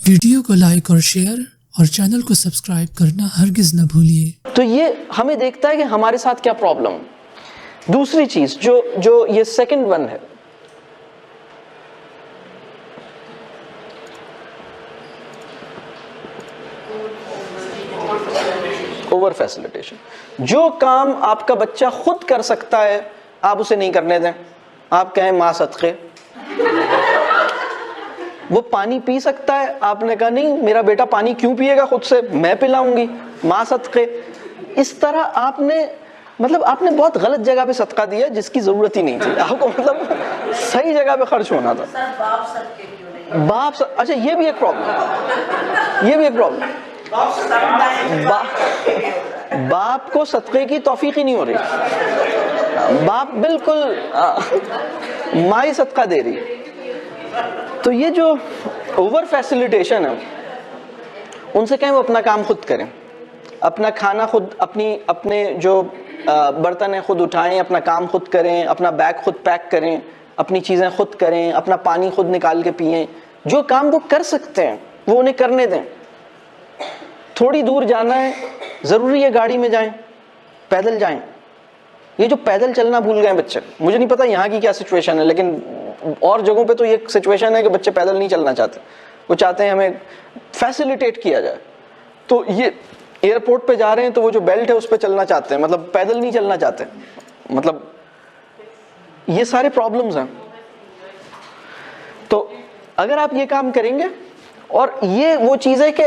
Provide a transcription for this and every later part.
Video को like और share और चैनल को सब्सक्राइब करना हरगिज न भूलिए। तो ये हमें देखता है कि हमारे साथ क्या प्रॉब्लम है। दूसरी चीज जो ये सेकंड वन है, ओवर फैसिलिटेशन। जो काम आपका बच्चा खुद कर सकता है आप उसे नहीं करने दें। आप कहें मां सदके, वो पानी पी सकता है, आपने कहा नहीं मेरा बेटा पानी क्यों पिएगा खुद से, मैं पिलाऊंगी, मां सदके। इस तरह आपने बहुत गलत जगह पे सदका दिया जिसकी जरूरत ही नहीं थी आपको, मतलब सही जगह पे खर्च होना था। अच्छा ये भी एक प्रॉब्लम, बाप को सदके की तौफीक ही नहीं हो रही, बाप बिल्कुल माँ ही सदका दे रही। तो ये जो ओवर फैसिलिटेशन है, उनसे कहें वो अपना काम खुद करें, अपना खाना खुद, अपने जो बर्तन है खुद उठाएं, अपना काम खुद करें, अपना बैग खुद पैक करें, अपनी चीज़ें खुद करें, अपना पानी खुद निकाल के पिएं। जो काम वो कर सकते हैं वो उन्हें करने दें। थोड़ी दूर जाना है, ज़रूरी है गाड़ी में जाएं, पैदल जाएं। ये जो पैदल चलना भूल गए बच्चे, मुझे नहीं पता यहाँ की क्या सिचुएशन है, लेकिन और जगहों पे तो ये सिचुएशन है कि बच्चे पैदल नहीं चलना चाहते, वो चाहते हैं हमें फैसिलिटेट किया जाए। तो ये एयरपोर्ट पे जा रहे हैं तो वो जो बेल्ट है उस पे चलना चाहते हैं, मतलब पैदल नहीं चलना चाहते। मतलब ये सारे प्रॉब्लम्स हैं। तो अगर आप ये काम करेंगे, और ये वो चीज़ है कि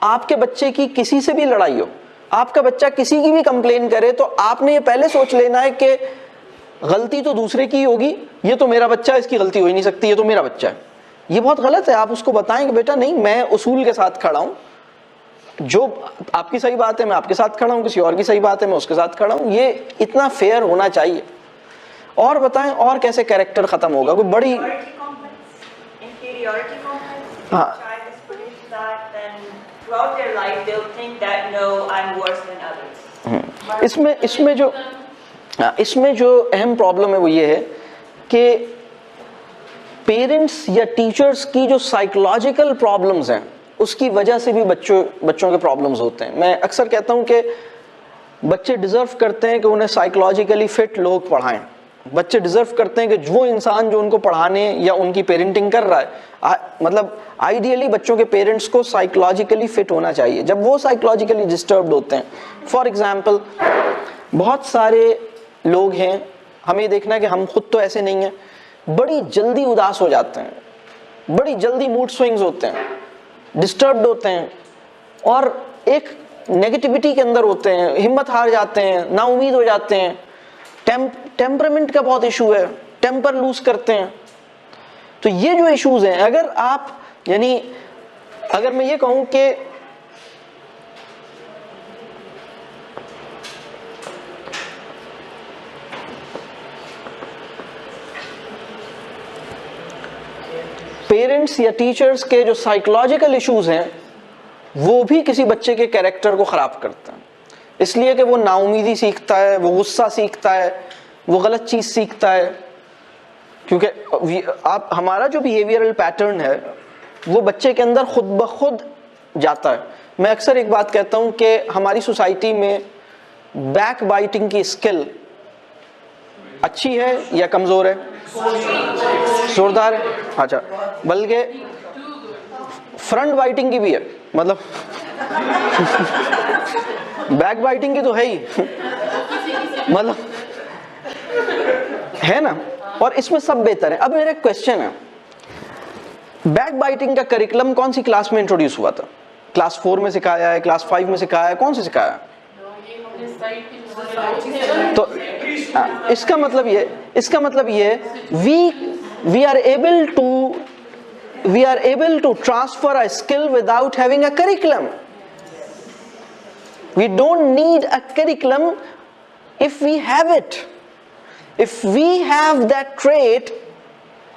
आपके बच्चे की किसी से भी लड़ाई हो, आपका बच्चा किसी की भी कंप्लेन करे, तो आपने ये पहले सोच लेना है कि गलती तो दूसरे की होगी, ये तो मेरा बच्चा है, इसकी गलती हो ही नहीं सकती, ये तो मेरा बच्चा है। ये बहुत गलत है। आप उसको बताएं कि बेटा नहीं, मैं उसूल के साथ खड़ा हूं, जो आपकी सही बात है मैं आपके साथ खड़ा हूं, किसी और की सही बात है मैं उसके साथ खड़ा हूं। ये इतना फेयर होना चाहिए। और बताएं और कैसे कैरेक्टर खत्म होगा? कोई बड़ी हाँ, इसमें जो अहम प्रॉब्लम है वो ये है कि पेरेंट्स या टीचर्स की जो साइकोलॉजिकल प्रॉब्लम्स हैं उसकी वजह से भी बच्चों के प्रॉब्लम्स होते हैं। मैं अक्सर कहता हूं कि बच्चे डिजर्व करते हैं कि उन्हें साइकोलॉजिकली फिट लोग पढ़ाएं। बच्चे डिजर्व करते हैं कि वो इंसान जो उनको पढ़ाने या उनकी पेरेंटिंग कर रहा है, मतलब आइडियली बच्चों के पेरेंट्स को साइकोलॉजिकली फिट होना चाहिए। जब वो साइकोलॉजिकली डिस्टर्ब्ड होते हैं, फॉर एग्जांपल बहुत सारे लोग हैं, हमें देखना है कि हम खुद तो ऐसे नहीं हैं, बड़ी जल्दी उदास हो जाते हैं, बड़ी जल्दी मूड स्विंग्स होते हैं, डिस्टर्ब्ड होते हैं, और एक नेगेटिविटी के अंदर होते हैं, हिम्मत हार जाते हैं, नाउमीद हो जाते हैं। टेम्परामेंट का बहुत इशू है, टेम्पर लूज करते हैं। तो ये जो इश्यूज हैं, अगर आप अगर मैं ये कहूं कि पेरेंट्स या टीचर्स के जो साइकोलॉजिकल इश्यूज हैं वो भी किसी बच्चे के कैरेक्टर को खराब करते हैं, इसलिए कि वो नाउमीदी सीखता है, वो गुस्सा सीखता है, वो गलत चीज सीखता है। क्योंकि हमारा जो बिहेवियरल पैटर्न है वो बच्चे के अंदर खुद ब खुद जाता है। मैं अक्सर एक बात कहता हूं कि हमारी सोसाइटी में बैक बाइटिंग की स्किल अच्छी है या कमजोर है? जोरदार है। अच्छा, बल्कि फ्रंट बाइटिंग की भी है, मतलब बैक बाइटिंग की तो है ही, मतलब है ना। और इसमें सब बेहतर है। अब मेरा क्वेश्चन है, बैक बाइटिंग का करिकुलम कौन सी क्लास में इंट्रोड्यूस हुआ था? क्लास 4 में सिखाया है, क्लास 5 में सिखाया है, कौन से सिखाया है? तो इसका मतलब ये we are able to transfer a skill without having a curriculum. We don't need a curriculum if we have it. If we have that trait,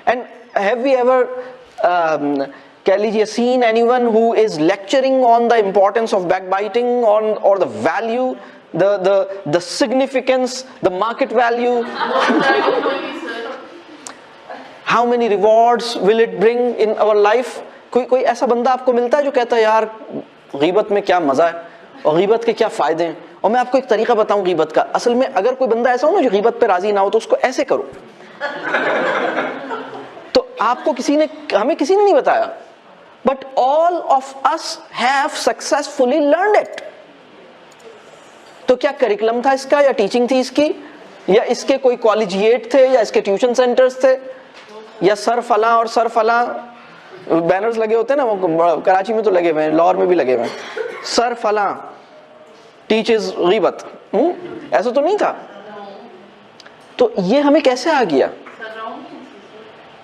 and have we ever कह लीजिए seen anyone who is lecturing on the importance of backbiting or the value, the significance, the market value? How many rewards will it bring in our life? कोई ऐसा बंदा आपको मिलता है जो कहता है यार गीबत में क्या मजा है और गीबत के क्या फायदे हैं, और मैं आपको एक तरीका बताऊं गीबत का। असल में अगर कोई बंदा ऐसा हो ना जो गीबत पे राजी ना हो, तो उसको ऐसे करो। तो आपको हमें किसी ने नहीं बताया, but all of us have successfully learned it. तो क्या करिकुलम था इसका, या टीचिंग थी इसकी, या इसके कोई कॉलेजिएट थे, या इसके ट्यूशन सेंटर्स थे, या सर फला और सर फला बैनर्स लगे होते हैं ना, वो कराची में तो लगे हुए हैं, लाहौर में भी लगे हुए हैं, सर फला टीचर्स गीबत, ऐसा तो नहीं था। तो ये हमें कैसे आ गया?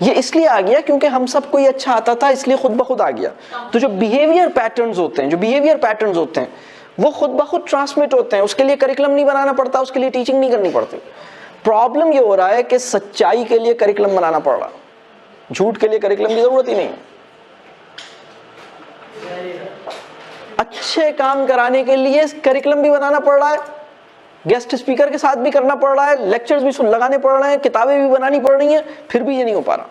ये इसलिए आ गया क्योंकि हम सबको ये अच्छा आता था, इसलिए खुद ब खुद आ गया। तो जो बिहेवियर पैटर्न्स होते हैं वो खुद ब खुद ट्रांसमिट होते हैं, उसके लिए करिकुलम नहीं बनाना पड़ता, उसके लिए टीचिंग नहीं करनी पड़ती। प्रॉब्लम ये हो रहा है कि सच्चाई के लिए करिकुलम बनाना पड़ रहा, झूठ के लिए करिकुलम की जरूरत ही नहीं। अच्छे काम कराने के लिए करिकुलम भी बनाना पड़ रहा है, गेस्ट स्पीकर के साथ भी करना पड़ रहा है, लेक्चर्स भी लगाने पड़ रहे हैं, किताबें भी बनानी पड़ रही हैं, फिर भी ये नहीं हो पा रहा।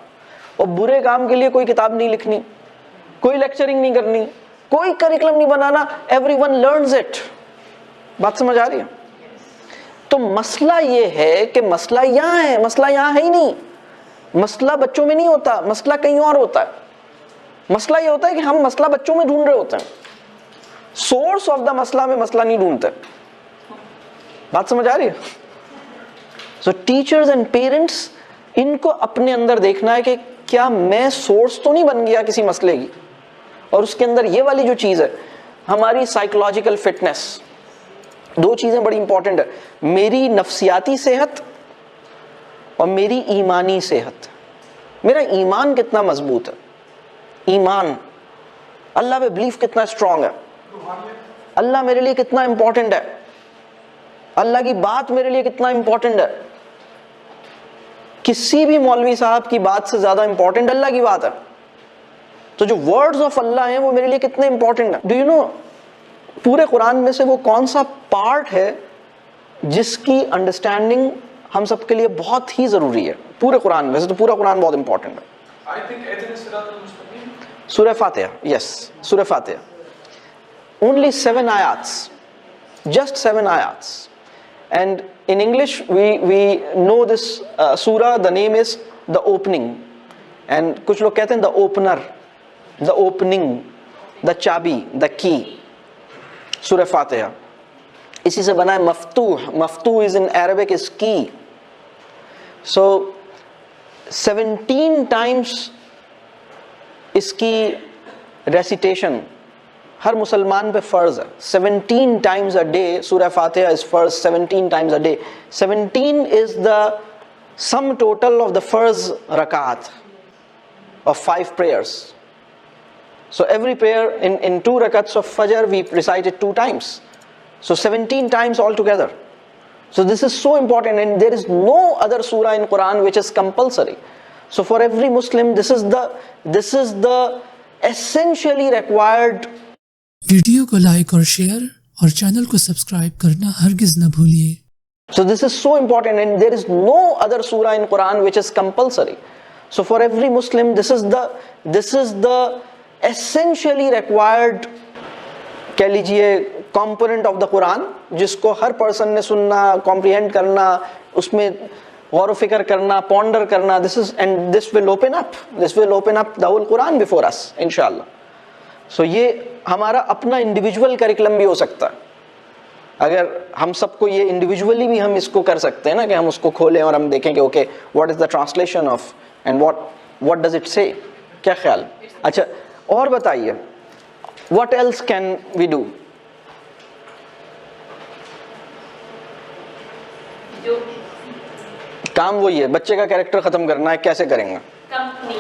और बुरे काम के लिए कोई किताब नहीं लिखनी, कोई लेक्चरिंग नहीं करनी, कोई करिकुलम नहीं बनाना, एवरीवन लर्न्स इट। बात समझ आ रही है? तो मसला ये है कि मसला यहाँ है, मसला यहाँ है ही नहीं। मसला बच्चों में नहीं होता, मसला कहीं और होता है। मसला ये होता है कि हम मसला बच्चों में ढूंढ रहे होते हैं, सोर्स ऑफ द मसला में मसला नहीं ढूंढते। बात समझ आ रही है? सो टीचर्स एंड पेरेंट्स, इनको अपने अंदर देखना है कि क्या मैं सोर्स तो नहीं बन गया किसी मसले की। और उसके अंदर ये वाली जो चीज है, हमारी साइकोलॉजिकल फिटनेस, दो चीजें बड़ी इंपॉर्टेंट है, मेरी नफ्सियाती सेहत और मेरी ईमानी सेहत। मेरा ईमान कितना मजबूत है, ईमान, अल्लाह पे बिलीफ कितना स्ट्रांग है, अल्लाह मेरे लिए कितना इंपॉर्टेंट है, अल्लाह की बात मेरे लिए कितना इंपॉर्टेंट है। किसी भी मौलवी साहब की बात से ज्यादा इंपॉर्टेंट अल्लाह की बात है। तो जो वर्ड्स ऑफ अल्लाह हैं वो मेरे लिए कितने इंपॉर्टेंट है। डू यू नो, पूरे कुरान में से वो कौन सा पार्ट है जिसकी अंडरस्टैंडिंग हम सबके लिए बहुत ही जरूरी है? पूरे कुरान में से तो पूरा कुरान बहुत इंपॉर्टेंट है। सूरह फातिहा, यस, सूरह फातिहा, only 7 आयats, just 7 ayats, and in English we know this surah, the name is the opening, and कुछ लोग कहते हैं the opener, the opening, the चाबी, the key। सूरह फातिहा इसी से बना है मफ्तूह, मफ्तूह is in Arabic is key। so 17 times इसकी रेसिटेशन हर मुसलमान पे फर्ज है। 17 times a day सूरह फातिहा is फर्ज, 17 times a day। 17 is the sum total of the फर्ज रकात of 5 prayers। so every prayer in 2 rakats of fajr we recite it 2 times, so 17 times altogether। so this is so important, and there is no other surah in Quran which is compulsory। so for every Muslim this is the essentially required। Video को like और share और channel को subscribe करना हरगिज न भूलिए। So this is so important, and there is no other surah in Quran which is compulsory। so for every Muslim this is the essentially required, कह लीजिए, component of the Quran, जिसको हर person ने सुनना, comprehend करना, उसमें गौर फिक्र करना, ponder करना। this will open up the whole Quran before us इंशाअल्लाह। so ये हमारा अपना इंडिविजुअल करिकुलम भी हो सकता है। अगर हम सबको ये इंडिविजुअली भी हम इसको कर सकते हैं ना, कि हम उसको खोलें और हम देखें कि okay what is the translation of and what does it say. क्या ख्याल? अच्छा, और बताइए what else can we do? काम वही है, बच्चे का कैरेक्टर खत्म करना है। कैसे करेंगे? कंपनी,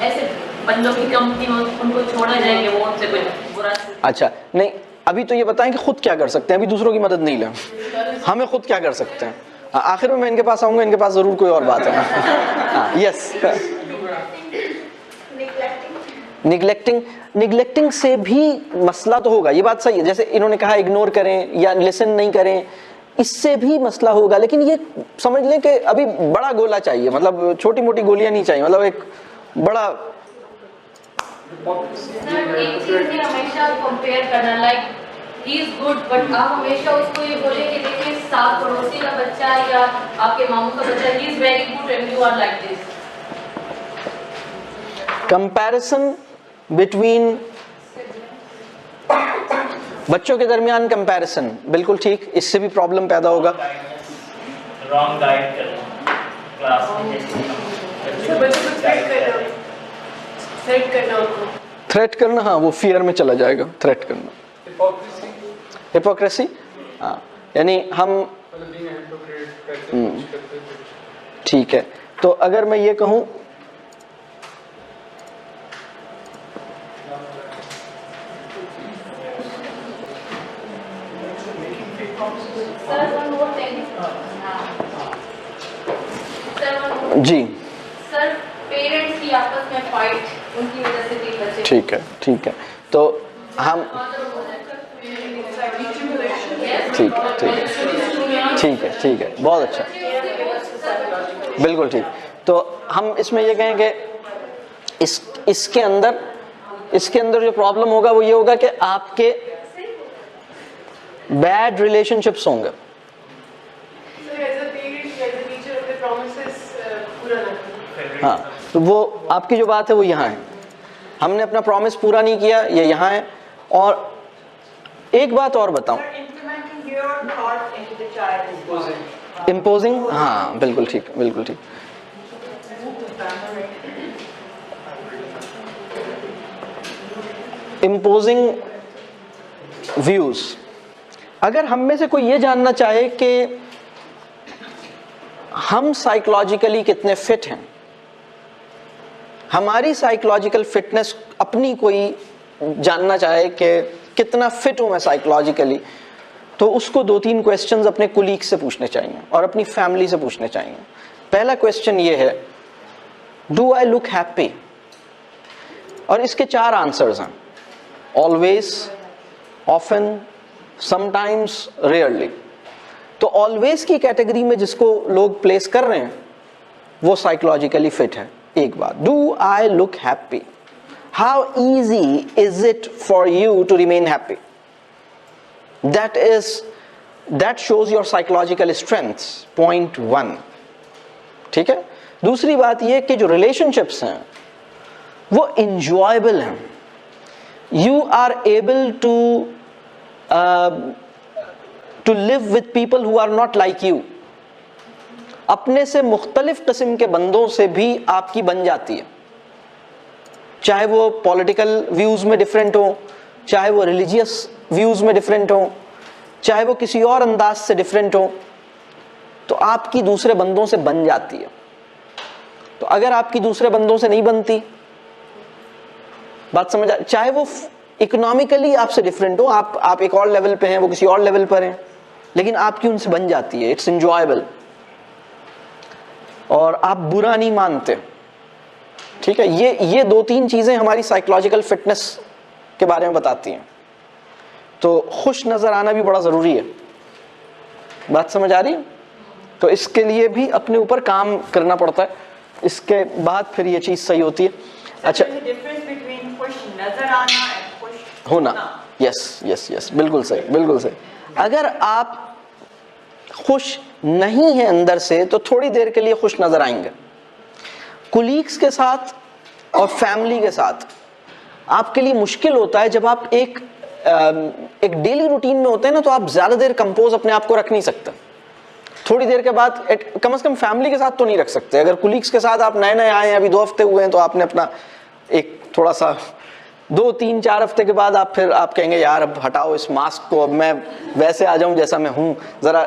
ऐसे बंदों की कंपनी में उनको छोड़ा जाएगा, वो उनसे कोई बुरा। अच्छा, नहीं, अभी तो ये बताएं कि खुद क्या कर सकते हैं, अभी दूसरों की मदद नहीं लें, हमें खुद क्या कर सकते हैं। आखिर में मैं इनके पास आऊंगा, इनके पास जरूर कोई और बात है। यस, निगलेक्टिंग से भी मसला तो होगा, ये बात सही है। जैसे इन्होंने कहा इग्नोर करें या लिसन नहीं करें, इससे भी मसला होगा। लेकिन ये समझ लें कि अभी बड़ा गोला चाहिए, मतलब छोटी मोटी गोलियां नहीं चाहिए, मतलब एक बड़ा सर एक चीज नहीं हमेशा कंपेयर करना, like he is good, but आप हमेशा उसको ये बोले कि देखिए साफ पड़ोसी का बच्चा या आपके मामू का बच्चा, he is very good and you are like this. Comparison between बच्चों के दरमियान कंपैरिजन बिल्कुल ठीक, इससे भी प्रॉब्लम पैदा होगा। रॉन्ग गाइड करना क्लास में, सर बच्चे को थ्रेट करना उनको। थ्रेट करना, हाँ वो फियर में चला जाएगा, थ्रेट करना। हिपोक्रेसी, हाँ यानी हम ठीक है। तो अगर मैं ये कहूं जी, सर पेरेंट्स की आपस में फाइट, उनकी वजह से भी बच्चे, ठीक है ठीक है। तो हम ठीक है बहुत अच्छा, बिल्कुल ठीक। तो हम इसमें ये कहें कि इसके अंदर जो प्रॉब्लम होगा वो ये होगा कि आपके बैड रिलेशनशिप्स होंगे। हाँ, तो वो आपकी जो बात है वो यहाँ है, हमने अपना प्रॉमिस पूरा नहीं किया, ये यहाँ है। और एक बात और बताऊं, इम्पोजिंग, हाँ बिल्कुल ठीक, बिल्कुल ठीक। इम्पोजिंग व्यूज, अगर हम में से कोई ये जानना चाहे कि हम साइकोलॉजिकली कितने फिट हैं, हमारी साइकोलॉजिकल फिटनेस अपनी कोई जानना चाहे कि कितना फिट हूं मैं साइकोलॉजिकली, तो उसको 2-3 क्वेश्चंस अपने कुलीग से पूछने चाहिए और अपनी फैमिली से पूछने चाहिए। पहला क्वेश्चन ये है, डू आई लुक हैप्पी? और इसके 4 आंसर्स हैं, ऑलवेज, ऑफन, समटाइम्स, रेयरली। तो ऑलवेज की कैटेगरी में जिसको लोग प्लेस कर रहे हैं वो साइकोलॉजिकली फिट है। एक बात, do I look happy? How easy is it for you to remain happy? that shows your psychological strengths, point 1। ठीक है। दूसरी बात ये कि जो रिलेशनशिप्स हैं वो इंजॉयबल हैं, you are able to live with people who are not like you। अपने से मुख्तलिफ किस्म के बंदों से भी आपकी बन जाती है, चाहे वो पॉलिटिकल व्यूज में डिफरेंट हो, चाहे वो रिलीजियस व्यूज में डिफरेंट हो, चाहे वो किसी और अंदाज से डिफरेंट हो, तो आपकी दूसरे बंदों से बन जाती है। तो अगर आपकी दूसरे बंदों से नहीं बनती, बात समझ आ, चाहे वो इकोनॉमिकली आपसे डिफरेंट हो, आप एक और लेवल पे हैं, वो किसी और लेवल पर हैं, लेकिन आपकी उनसे बन जाती है, इट्स एंजॉयबल, और आप बुरा नहीं मानते। ठीक है, ये 2-3 चीजें हमारी साइकोलॉजिकल फिटनेस के बारे में बताती हैं। तो खुश नजर आना भी बड़ा जरूरी है, बात समझ आ रही है? तो इसके लिए भी अपने ऊपर काम करना पड़ता है, इसके बाद फिर ये चीज सही होती है। अच्छा, होना, यस, बिल्कुल सही, बिल्कुल सही। अगर आप खुश नहीं है अंदर से तो थोड़ी देर के लिए खुश नजर आएंगे। कुलीग्स के साथ और फैमिली के साथ आपके लिए मुश्किल होता है जब आप एक डेली रूटीन में होते हैं ना, तो आप ज्यादा देर कंपोज अपने आप को रख नहीं सकते। थोड़ी देर के बाद कम से कम फैमिली के साथ तो नहीं रख सकते। अगर कुलीग्स के साथ आप नए आए हैं, अभी 2 हफ्ते हुए हैं, तो आपने अपना एक थोड़ा सा 2-3-4 हफ्ते के बाद आप कहेंगे यार अब हटाओ इस मास्क को, अब मैं वैसे आ जाऊं जैसा मैं हूं, जरा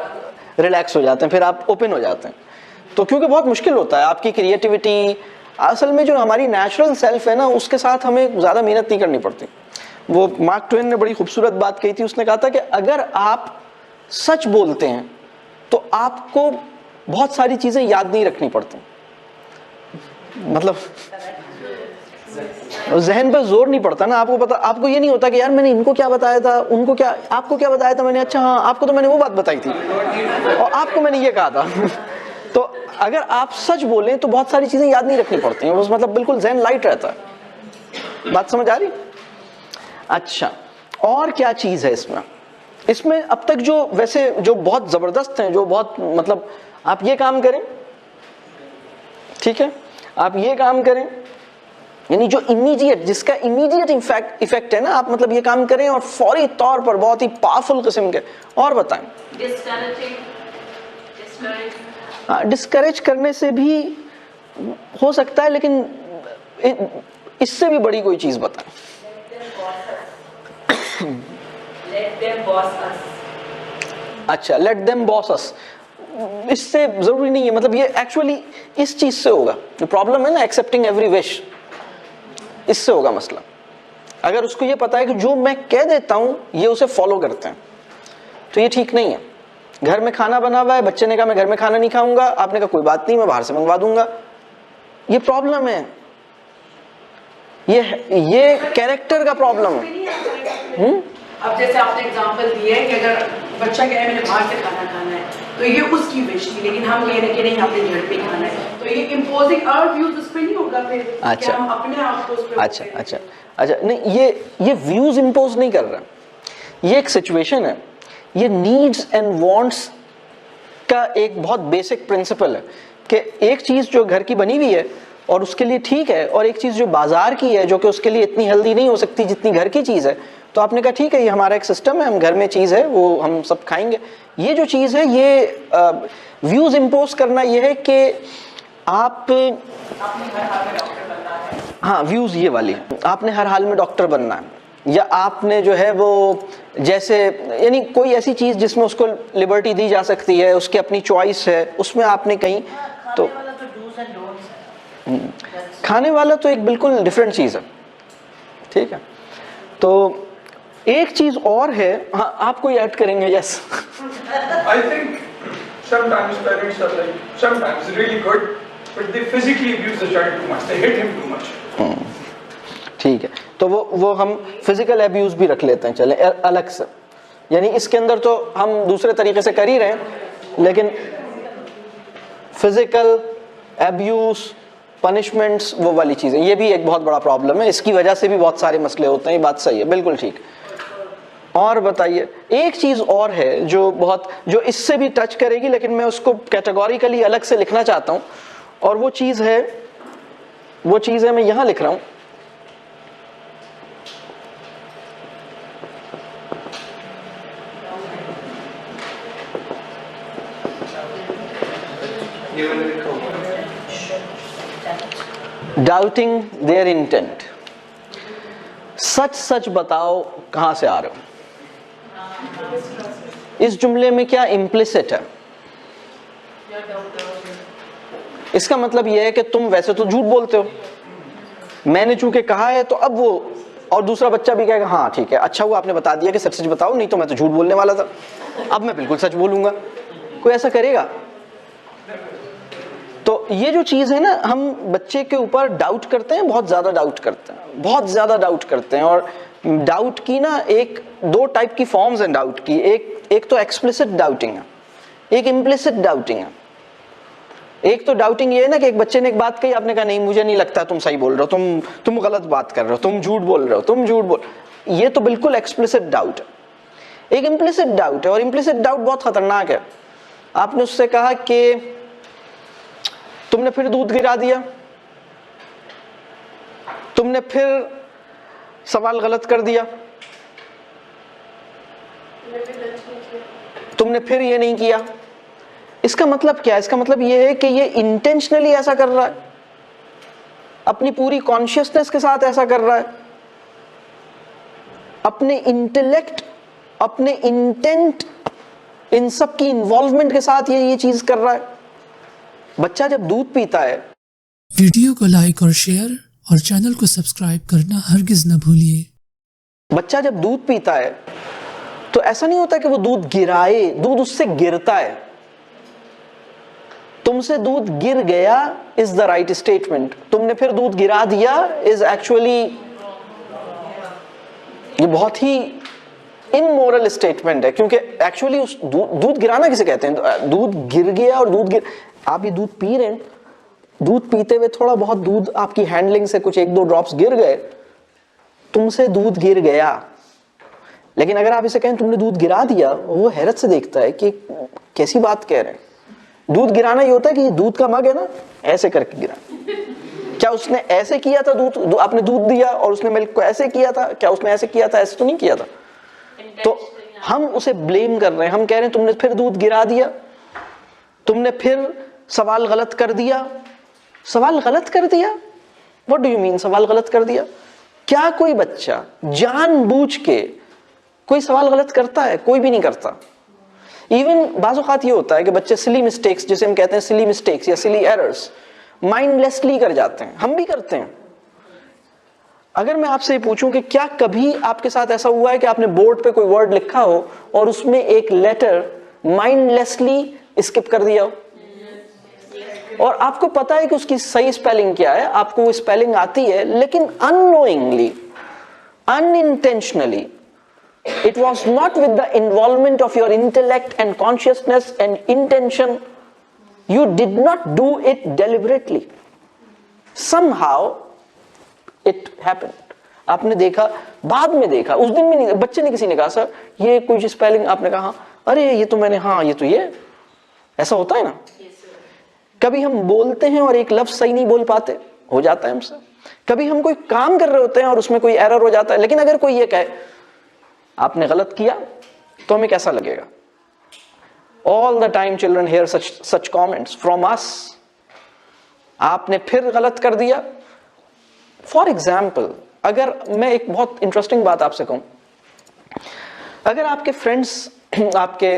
रिलैक्स हो जाते हैं, फिर आप ओपन हो जाते हैं। तो क्योंकि बहुत मुश्किल होता है, आपकी क्रिएटिविटी, असल में जो हमारी नेचुरल सेल्फ है ना, उसके साथ हमें ज़्यादा मेहनत नहीं करनी पड़ती। वो मार्क ट्वेन ने बड़ी खूबसूरत बात कही थी, उसने कहा था कि अगर आप सच बोलते हैं तो आपको बहुत सारी चीज़ें याद नहीं रखनी पड़ती, मतलब जहन पर जोर नहीं पड़ता ना। आपको ये नहीं होता कि यार मैंने इनको क्या बताया था, उनको क्या, आपको क्या बताया था मैंने, अच्छा हाँ आपको तो मैंने वो बात बताई थी और आपको मैंने ये कहा था। तो अगर आप सच बोलें तो बहुत सारी चीजें याद नहीं रखनी पड़ती हैं, मतलब बिल्कुल जहन लाइट रहता है। बात समझ आ रही? अच्छा, और क्या चीज है इसमें अब तक जो वैसे जो बहुत जबरदस्त हैं, जो बहुत मतलब आप ये काम करें, ठीक है, आप ये काम करें, यानी जो इमीडिएट, जिसका इमीडिएट इफेक्ट है ना, आप मतलब ये काम करें और फौरी तौर पर बहुत ही पावरफुल किस्म के। और बताएं। डिस्करेज करने से भी हो सकता है, लेकिन इससे भी बड़ी कोई चीज बताएं। अच्छा, लेट देम बॉस अस, इससे जरूरी नहीं है, मतलब ये एक्चुअली इस चीज से होगा जो प्रॉब्लम है ना, एक्सेप्टिंग एवरी विश, इससे होगा मसला। अगर उसको ये पता है कि जो मैं कह देता हूं ये उसे फॉलो करते हैं, तो ये ठीक नहीं है। घर में खाना बना हुआ है, बच्चे ने कहा मैं घर में खाना नहीं खाऊंगा, आपने कहा कोई बात नहीं मैं बाहर से मंगवा दूंगा, ये प्रॉब्लम है, ये कैरेक्टर का प्रॉब्लम है। अब जैसे आपने एग्जांपल दिया है कि अगर बच्चा कहे मैंने बाहर से खाना खाना है, तो ये उसकी विश थी, लेकिन हम कह रहे कि नहीं आपने घर पे खाना है, तो ये इम्पोजिंग आवर व्यूज उस पे नहीं होगा फिर। अच्छा, हम अपने आप को उस पे अच्छा, नहीं, ये व्यूज इम्पोज नहीं कर रहा, ये एक सिचुएशन है, ये नीड्स एंड वांट्स का एक बहुत बेसिक प्रिंसिपल है कि एक चीज जो घर की बनी हुई है और उसके लिए ठीक है, और एक चीज जो बाजार की है जो कि उसके लिए इतनी हेल्दी नहीं हो सकती जितनी घर की चीज है, तो आपने कहा ठीक है ये हमारा एक सिस्टम है, हम घर में चीज है वो हम सब खाएंगे। ये जो चीज है ये व्यूज इम्पोज करना ये है कि आप हाँ, व्यूज ये वाली, आपने हर हाल में डॉक्टर बनना है, या आपने जो है वो जैसे, यानी कोई ऐसी चीज जिसमें उसको लिबर्टी दी जा सकती है, उसकी अपनी चॉइस है, उसमें आपने कहीं तो खाने वाला तो एक बिल्कुल डिफरेंट चीज है, ठीक है। तो एक चीज और है, हाँ आप कोई ऐड करेंगे? Yes, I think sometimes parents are like, sometimes really good, but they physically abuse the child too much. They hit him too much. ठीक है, तो वो हम फिजिकल एब्यूज भी रख लेते हैं, चले अलग से, यानी इसके अंदर तो हम दूसरे तरीके से कर ही रहे हैं, लेकिन फिजिकल एब्यूज, पनिशमेंट्स, वो वाली चीजें, ये भी एक बहुत बड़ा प्रॉब्लम है, इसकी वजह से भी बहुत सारे मसले होते हैं, ये बात सही है, बिल्कुल ठीक। और बताइए, एक चीज और है जो इससे भी टच करेगी, लेकिन मैं उसको कैटेगोरिकली अलग से लिखना चाहता हूं, और वो चीज है मैं यहां लिख रहा हूं, डाउटिंग देयर इंटेंट। सच बताओ कहां से आ रहे हो। इस जुमले में क्या इम्प्लिसिट है? इसका मतलब यह है कि तुम वैसे तो झूठ बोलते हो, मैंने चूंकि कहा है तो अब वो, और दूसरा बच्चा भी कहेगा हाँ ठीक है, अच्छा हुआ आपने बता दिया कि सच बताओ, नहीं तो मैं तो झूठ बोलने वाला था, अब मैं बिल्कुल सच बोलूंगा। कोई ऐसा करेगा? तो ये जो चीज है ना, हम बच्चे के ऊपर डाउट करते हैं, बहुत ज्यादा डाउट करते हैं, और डाउट की ना दो टाइप की फॉर्म्स हैं डाउट की, एक तो एक्सप्लिसिट डाउटिंग है, एक इम्प्लिसिट डाउटिंग है। एक तो डाउटिंग ये है ना कि एक बच्चे ने एक बात कही, आपने कहा नहीं मुझे नहीं लगता तुम सही बोल रहे हो, तुम गलत बात कर रहे हो, तुम झूठ बोल रहे हो, ये तो बिल्कुल एक्सप्लिसिट डाउट है। एक इम्प्लिसिट डाउट है, और इम्प्लिसिट डाउट बहुत खतरनाक है। आपने उससे कहा कि तुमने फिर दूध गिरा दिया, तुमने फिर सवाल गलत कर दिया, तुमने फिर ये नहीं किया। इसका मतलब क्या है? इसका मतलब ये है कि ये इंटेंशनली ऐसा कर रहा है, अपनी पूरी कॉन्शियसनेस के साथ ऐसा कर रहा है, अपने इंटेलेक्ट, अपने इंटेंट, इन सब की इन्वॉल्वमेंट के साथ ये चीज कर रहा है। बच्चा जब दूध पीता है, वीडियो को लाइक और शेयर और चैनल को सब्सक्राइब करना हरगिज न भूलिए। बच्चा जब दूध पीता है तो ऐसा नहीं होता कि वो दूध गिराए, दूध उससे गिरता है। तुमसे दूध गिर गया इज द राइट स्टेटमेंट, तुमने फिर दूध गिरा दिया इज एक्चुअली, ये बहुत ही इमोरल स्टेटमेंट है, क्योंकि एक्चुअली उस दूध गिराना किसे कहते हैं? दूध गिर गया, और आप ये दूध पी रहे हैं, दूध पीते हुए थोड़ा बहुत दूध आपकी हैंडलिंग से कुछ 1-2 ड्रॉप्स गिर गए, तुमसे दूध गिर गया, लेकिन अगर आप इसे कहें तुमने दूध गिरा दिया, वो हैरत से देखता है कि कैसी बात कह रहे हैं। दूध गिराना ये होता है कि ये दूध का मग है ना, ऐसे करके गिरा। क्या उसने ऐसे किया था? आपने दूध दिया और उसने मिल्क को ऐसे किया था? क्या उसने ऐसे किया था? ऐसे तो नहीं किया था। तो हम उसे ब्लेम कर रहे हैं, हम कह रहे हैं तुमने फिर दूध गिरा दिया, तुमने फिर सवाल गलत कर दिया। सवाल गलत कर दिया? व्हाट डू यू मीन सवाल गलत कर दिया? क्या कोई बच्चा जानबूझ के कोई सवाल गलत करता है? कोई भी नहीं करता। इवन बाज़ औक़ात ये होता है कि बच्चे सिली मिस्टेक्स, जिसे हम कहते हैं सिली मिस्टेक्स या सिली एरर्स, माइंडलेसली कर जाते हैं। हम भी करते हैं। अगर मैं आपसे ये पूछूं कि क्या कभी आपके साथ ऐसा हुआ है कि आपने बोर्ड पे कोई वर्ड लिखा हो और उसमें एक लेटर माइंडलेसली स्किप कर दिया हो, और आपको पता है कि उसकी सही स्पेलिंग क्या है, आपको वो स्पेलिंग आती है, लेकिन unknowingly, unintentionally, it was not with the involvement of your intellect and consciousness and intention, you did not do it deliberately, somehow it happened. आपने देखा, बाद में देखा, उस दिन में नहीं, बच्चे ने किसी ने कहा सर ये कोई स्पेलिंग, आपने कहा अरे ये तो मैंने, हाँ ये तो ये ऐसा होता है ना। कभी हम बोलते हैं और एक लफ्ज सही नहीं बोल पाते, हो जाता है हमसे। कभी हम कोई काम कर रहे होते हैं और उसमें कोई एरर हो जाता है, लेकिन अगर कोई ये कहे आपने गलत किया तो हमें कैसा लगेगा? All the time children hear such comments from us. आपने फिर गलत कर दिया। फॉर एग्जाम्पल, अगर मैं एक बहुत इंटरेस्टिंग बात आपसे कहूं, अगर आपके फ्रेंड्स आपके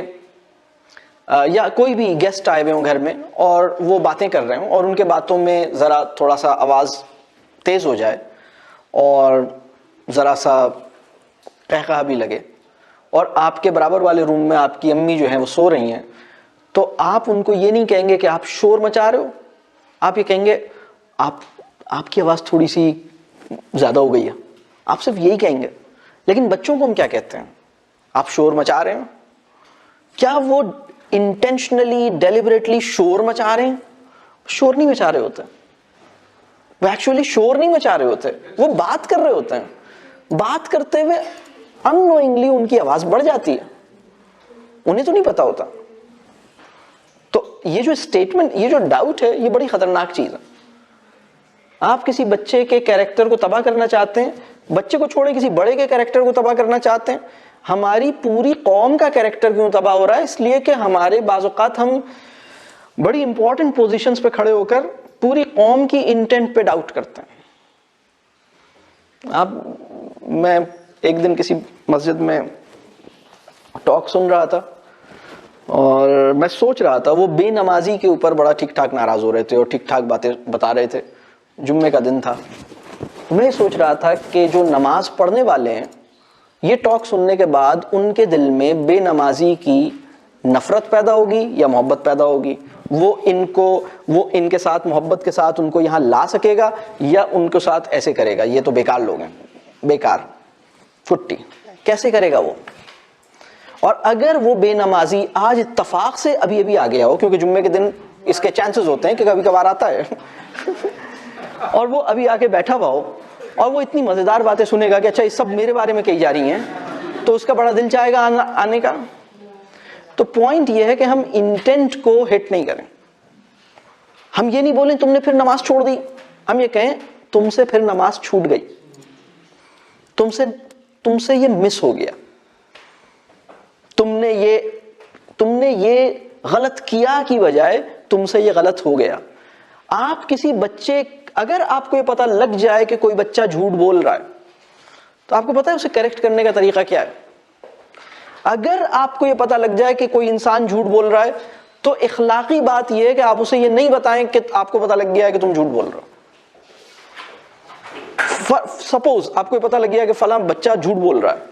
या कोई भी गेस्ट आए हुए हों घर में और वो बातें कर रहे हों और उनके बातों में ज़रा थोड़ा सा आवाज़ तेज़ हो जाए और ज़रा सा कहकहा भी लगे, और आपके बराबर वाले रूम में आपकी अम्मी जो हैं वो सो रही हैं, तो आप उनको ये नहीं कहेंगे कि आप शोर मचा रहे हो, आप ये कहेंगे आपकी आवाज़ थोड़ी सी ज़्यादा हो गई है, आप सिर्फ यही कहेंगे। लेकिन बच्चों को हम क्या कहते हैं? आप शोर मचा रहे हो। क्या वो इंटेंशनली डेलिबरेटली शोर मचा रहे हैं? शोर नहीं मचा रहे होते, वो एक्चुअली शोर नहीं मचा रहे होते, वो बात कर रहे होते हैं। बात करते हुए अननोइंगली उनकी आवाज बढ़ जाती है, उन्हें तो नहीं पता होता। तो ये जो स्टेटमेंट, ये जो डाउट है, ये बड़ी खतरनाक चीज है। आप किसी बच्चे के कैरेक्टर को तबाह करना चाहते हैं, बच्चे को छोड़े किसी बड़े के कैरेक्टर को तबाह करना चाहते हैं। हमारी पूरी कौम का कैरेक्टर क्यों तबाह हो रहा है? इसलिए कि हमारे बाज़-औक़ात हम बड़ी इंपॉर्टेंट पोजीशंस पे खड़े होकर पूरी कौम की इंटेंट पे डाउट करते हैं। मैं एक दिन किसी मस्जिद में टॉक सुन रहा था और मैं सोच रहा था, वो बेनमाजी के ऊपर बड़ा ठीक ठाक नाराज हो रहे थे और ठीक ठाक बातें बता रहे थे। जुम्मे का दिन था। मैं सोच रहा था कि जो नमाज पढ़ने वाले हैं, ये टॉक सुनने के बाद उनके दिल में बेनमाजी की नफरत पैदा होगी या मोहब्बत पैदा होगी? वो इनके साथ मोहब्बत के साथ उनको यहाँ ला सकेगा या उनके साथ ऐसे करेगा, ये तो बेकार लोग हैं, बेकार फुट्टी, कैसे करेगा वो? और अगर वो बेनमाजी आज इत्तफाक से अभी आ गया हो, क्योंकि जुम्मे के दिन इसके चांसेस होते हैं कि कभी कभार आता है और वो अभी आके बैठा हुआ हो और वो इतनी मजेदार बातें सुनेगा कि अच्छा ये सब मेरे बारे में कही जा रही हैं, तो उसका बड़ा दिल चाहेगा आने का। तो पॉइंट ये है कि हम इंटेंट को हिट नहीं करें। हम ये नहीं बोलें तुमने फिर नमाज छोड़ दी, हम ये कहें तुमसे फिर नमाज छूट गई, तुमसे ये मिस हो गया, तुमने ये गलत किया की बजाय तुमसे ये गलत हो गया। आप किसी बच्चे, अगर आपको ये पता लग जाए कि कोई बच्चा झूठ बोल रहा है, तो आपको पता है उसे करेक्ट करने का तरीका क्या है? अगर आपको ये पता लग जाए कि कोई इंसान झूठ बोल रहा है, तो इखलाकी बात यह है कि आप उसे ये नहीं बताएं कि आपको पता लग गया है कि तुम झूठ बोल रहे हो। सपोज आपको ये पता लग गया कि फला बच्चा झूठ बोल रहा है,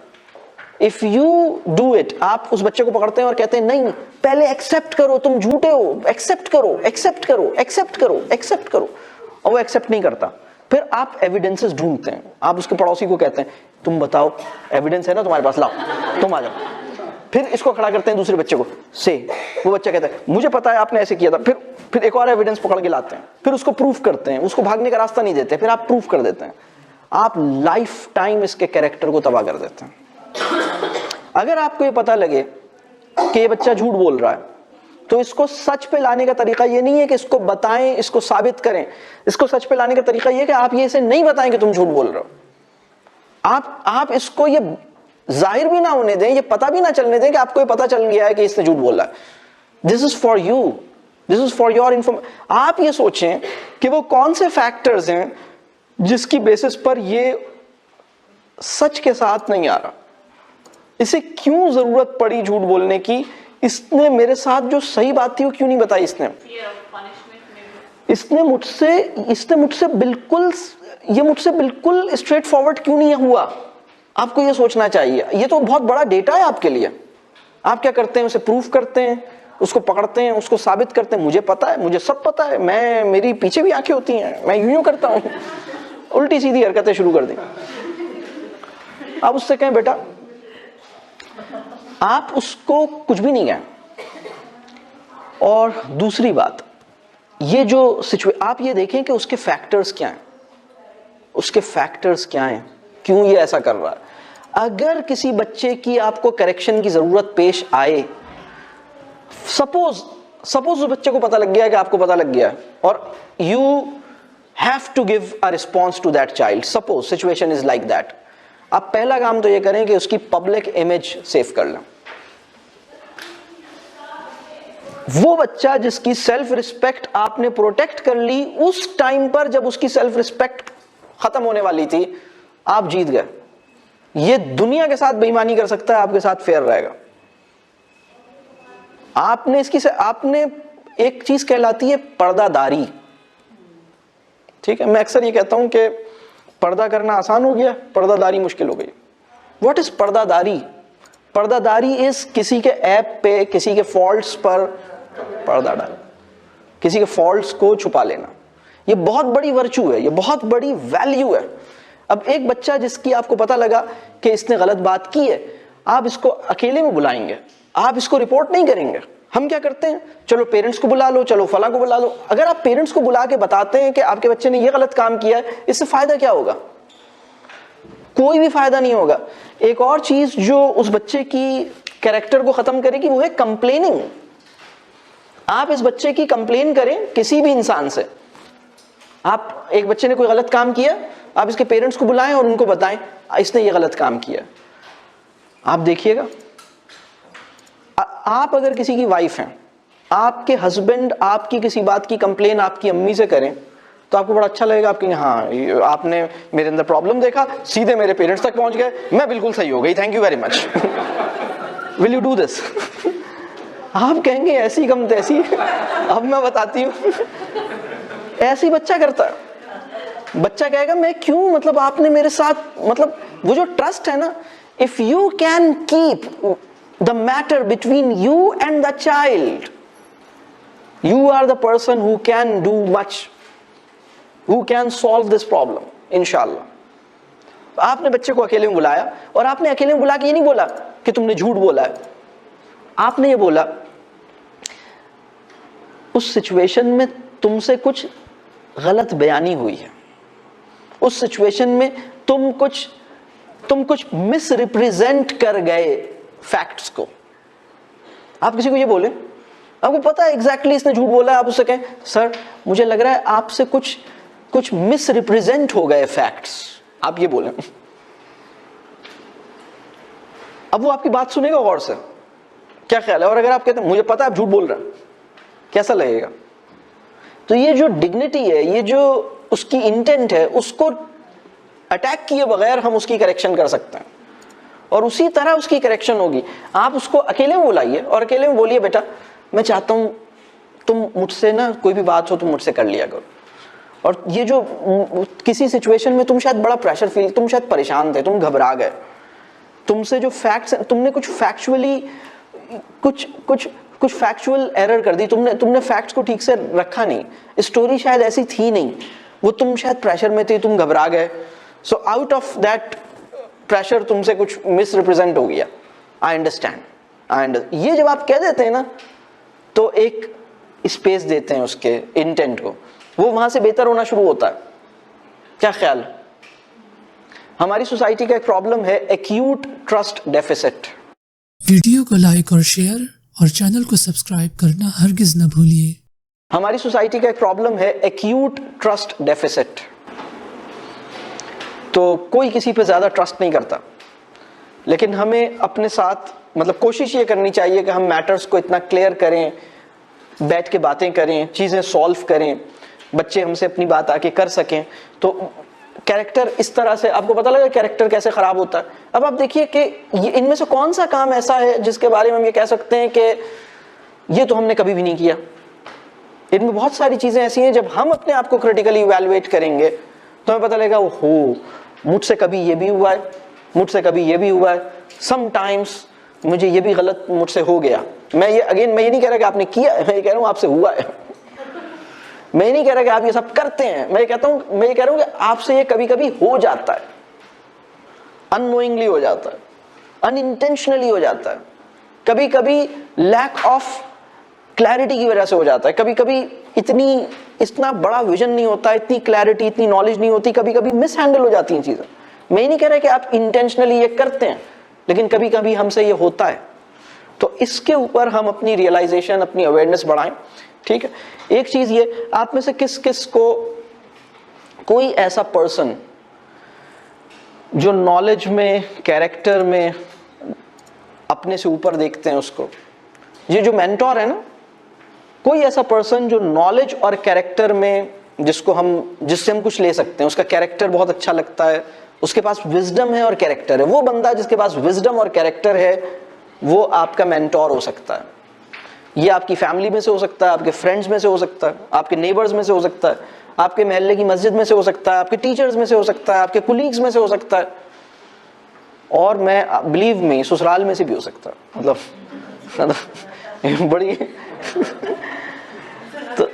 इफ यू डू इट, आप उस बच्चे को पकड़ते हैं और कहते हैं नहीं पहले एक्सेप्ट करो, तुम झूठे हो, एक्सेप्ट करो, एक्सेप्ट करो, एक्सेप्ट करो, एक्सेप्ट करो, और वो एक्सेप्ट नहीं करता, फिर आप एविडेंसेस ढूंढते हैं। आप उसके पड़ोसी को कहते हैं तुम बताओ एविडेंस है ना तुम्हारे पास, लाओ तुम आ जाओ। फिर इसको खड़ा करते हैं दूसरे बच्चे को, से वो बच्चा कहता है मुझे पता है आपने ऐसे किया था, फिर एक और एविडेंस पकड़ के लाते हैं, फिर उसको प्रूफ करते हैं, उसको भागने का रास्ता नहीं देते, फिर आप प्रूफ कर देते हैं। आप लाइफ टाइम इसके कैरेक्टर को तबाह कर देते हैं। अगर आपको ये पता लगे कि ये बच्चा झूठ बोल रहा है, तो इसको सच पे लाने का तरीका ये नहीं है कि इसको बताएं, इसको साबित करें। इसको सच पे लाने का तरीका ये है कि आप ये इसे नहीं बताएं कि तुम झूठ बोल रहे हो। आप इसको ये जाहिर भी ना होने दें, ये पता भी ना चलने दें कि आपको ये पता चल गया है कि इसने झूठ बोला है। This is for you, this is for your information. आप ये सोचें कि वो कौन से फैक्टर्स हैं जिसकी बेसिस पर ये सच के साथ नहीं आ रहा, इसे क्यों जरूरत पड़ी झूठ बोलने की, इसने मेरे साथ जो सही बात थी वो क्यों नहीं बताई, इसने मुझसे बिल्कुल स्ट्रेट फॉरवर्ड क्यों नहीं हुआ। आपको ये सोचना चाहिए। ये तो बहुत बड़ा डेटा है आपके लिए। आप क्या करते हैं, उसे प्रूफ करते हैं, उसको पकड़ते हैं, उसको साबित करते हैं, मुझे पता है, मुझे सब पता है, मेरी पीछे भी आंखें होती हैं, मैं यूं करता हूं, उल्टी सीधी हरकतें शुरू कर दी। आप उससे कहें बेटा, आप उसको कुछ भी नहीं कहें। और दूसरी बात, ये जो आप ये देखें कि उसके फैक्टर्स क्या हैं, उसके फैक्टर्स क्या हैं, क्यों ये ऐसा कर रहा है। अगर किसी बच्चे की आपको करेक्शन की जरूरत पेश आए, सपोज उस बच्चे को पता लग गया है कि आपको पता लग गया है, और you have to give a response to that child, suppose situation is like that, आप पहला काम तो ये करें कि उसकी पब्लिक इमेज सेव कर लें। वो बच्चा जिसकी सेल्फ रिस्पेक्ट आपने प्रोटेक्ट कर ली, उस टाइम पर जब उसकी सेल्फ रिस्पेक्ट खत्म होने वाली थी, आप जीत गए। ये दुनिया के साथ बेईमानी कर सकता है, आपके साथ फेयर रहेगा। आपने एक चीज कहलाती है पर्दादारी, ठीक है। मैं अक्सर ये कहता हूं कि पर्दा करना आसान हो गया, पर्दादारी मुश्किल हो गई। व्हाट इज पर्दादारी? पर्दादारी इज किसी के ऐप पे, किसी के फॉल्ट्स पर पर्दा डालना, किसी के फॉल्ट्स को छुपा लेना। ये बहुत बड़ी वर्चू है, ये बहुत बड़ी वैल्यू है। अब एक बच्चा जिसकी आपको पता लगा कि इसने गलत बात की है, आप इसको अकेले में बुलाएंगे, आप इसको रिपोर्ट नहीं करेंगे। हम क्या करते हैं, चलो पेरेंट्स को बुला लो, चलो फला को बुला लो। अगर आप पेरेंट्स को बुला के बताते हैं कि आपके बच्चे ने ये गलत काम किया है, इससे फायदा क्या होगा? कोई भी फायदा नहीं होगा। एक और चीज जो उस बच्चे की कैरेक्टर को खत्म करेगी वो है कंप्लेनिंग। आप इस बच्चे की कंप्लेन करें किसी भी इंसान से, आप एक बच्चे ने कोई गलत काम किया, आप इसके पेरेंट्स को बुलाएं और उनको बताएं इसने ये गलत काम किया। आप देखिएगा, आप अगर किसी की वाइफ हैं, आपके हस्बैंड आपकी किसी बात की कंप्लेन आपकी अम्मी से करें, तो आपको बड़ा अच्छा लगेगा। आप कहेंगे हाँ, आपने मेरे अंदर प्रॉब्लम देखा, सीधे मेरे पेरेंट्स तक पहुंच गए, मैं बिल्कुल सही हो गई, thank you very much, will you do this? आप कहेंगे ऐसी कम तैसी। अब मैं बताती हूँ, ऐसी बच्चा करता है। बच्चा कहेगा मैं क्यों, मतलब आपने मेरे साथ, मतलब वो जो ट्रस्ट है ना, if you can keep the matter between you and the child, you are the person who can do much, who can solve this problem, इंशाल्लाह। आपने बच्चे को अकेले में बुलाया, और आपने अकेले में बुला के ये नहीं बोला कि तुमने झूठ बोला है, आपने ये बोला उस सिचुएशन में तुमसे कुछ गलत बयानी हुई है, उस सिचुएशन में तुम कुछ मिसरिप्रेजेंट कर गए फैक्ट्स को। आप किसी को ये बोले, आपको पता है एग्जैक्टली इसने झूठ बोला है, आप उससे कहें सर मुझे लग रहा है आपसे कुछ मिसरिप्रेजेंट हो गए फैक्ट्स, आप ये बोलें। अब वो आपकी बात सुनेगा गौर से, क्या ख्याल है? और अगर आप कहते हैं मुझे पता है आप झूठ बोल रहे हैं, कैसा लगेगा? तो ये जो डिग्निटी है, ये जो उसकी इंटेंट है, उसको अटैक किए बगैर हम उसकी करेक्शन कर सकते हैं, और उसी तरह उसकी करेक्शन होगी। आप उसको अकेले में बुलाइए और अकेले में बोलिए बेटा मैं चाहता हूं तुम मुझसे ना कोई भी बात हो तुम मुझसे कर लिया करो। और ये जो किसी सिचुएशन में तुम शायद बड़ा प्रेशर फील, तुम शायद परेशान थे, तुम घबरा गए, तुमसे जो फैक्ट्स, तुमने कुछ फैक्चुअली कुछ फैक्चुअल एरर कर दी, तुमने फैक्ट्स को ठीक से रखा नहीं, स्टोरी शायद ऐसी थी नहीं, वो तुम शायद प्रेशर में थे, तुम घबरा गए, so out of that pressure तुमसे कुछ मिसरिप्रेजेंट हो गया। I understand. ये जब आप कह देते हैं ना, तो एक स्पेस देते हैं उसके इंटेंट को, वो वहां से बेहतर होना शुरू होता है। क्या ख्याल? हमारी सोसाइटी का एक प्रॉब्लम है एक्यूट ट्रस्ट डेफिसिट। वीडियो को लाइक और शेयर और चैनल को सब्सक्राइब करना हरगिज न भूलिए। हमारी सोसाइटी का एक प्रॉब्लम है एक्यूट ट्रस्ट डेफिसिट। तो कोई किसी पे ज्यादा ट्रस्ट नहीं करता, लेकिन हमें अपने साथ मतलब कोशिश ये करनी चाहिए कि हम मैटर्स को इतना क्लियर करें, बैठ के बातें करें, चीजें सॉल्व करें, बच्चे हमसे अपनी बात आके कर सकें। तो कैरेक्टर इस तरह से आपको पता लगा कैरेक्टर कैसे खराब होता है। अब आप देखिए कि इनमें से कौन सा काम ऐसा है जिसके बारे में हम ये कह सकते हैं कि ये तो हमने कभी भी नहीं किया। इनमें बहुत सारी चीजें ऐसी हैं जब हम अपने आप को क्रिटिकली इवैल्यूएट करेंगे तो हमें पता लगेगा हो मुझसे कभी ये भी हुआ है, मुझसे कभी ये भी हुआ है, समटाइम्स मुझे ये भी गलत मुझसे हो गया। मैं ये नहीं कह रहा कि आपने किया है, मैं ये कह रहा हूं आपसे हुआ है। मैं ये नहीं कह रहा कि आप ये सब करते हैं, मैं ये कह रहा हूं कि आपसे ये कभी कभी हो जाता है, अननोइंगली हो जाता है, अनइंटेंशनली हो जाता है, कभी कभी लैक ऑफ क्लैरिटी की वजह से हो जाता है, कभी कभी इतना बड़ा विजन नहीं होता, इतनी क्लैरिटी, इतनी नॉलेज नहीं होती, कभी कभी मिस हैंडल हो जाती हैं चीजें। मैं ये नहीं कह रहा कि आप इंटेंशनली ये करते हैं, लेकिन कभी कभी हमसे ये होता है। तो इसके ऊपर हम अपनी रियलाइजेशन, अपनी अवेयरनेस बढ़ाएं। ठीक है, एक चीज ये, आप में से किस किस को कोई ऐसा पर्सन जो नॉलेज में, कैरेक्टर में अपने से ऊपर देखते हैं उसको, ये जो मेंटोर है ना, कोई ऐसा पर्सन जो नॉलेज और कैरेक्टर में जिससे हम कुछ ले सकते हैं, उसका कैरेक्टर बहुत अच्छा लगता है, उसके पास विजडम है और कैरेक्टर है, वो बंदा जिसके पास विजडम और कैरेक्टर है वो आपका मेंटोर हो सकता है। ये आपकी फैमिली में से हो सकता है, आपके फ्रेंड्स में से हो सकता है, आपके नेबर्स में से हो सकता है, आपके मोहल्ले की मस्जिद में से हो सकता है, आपके टीचर्स में से हो सकता है, आपके कुलीग्स में से हो सकता है, और मैं बिलीव में ससुराल में से भी हो सकता है। मतलब बड़ी तो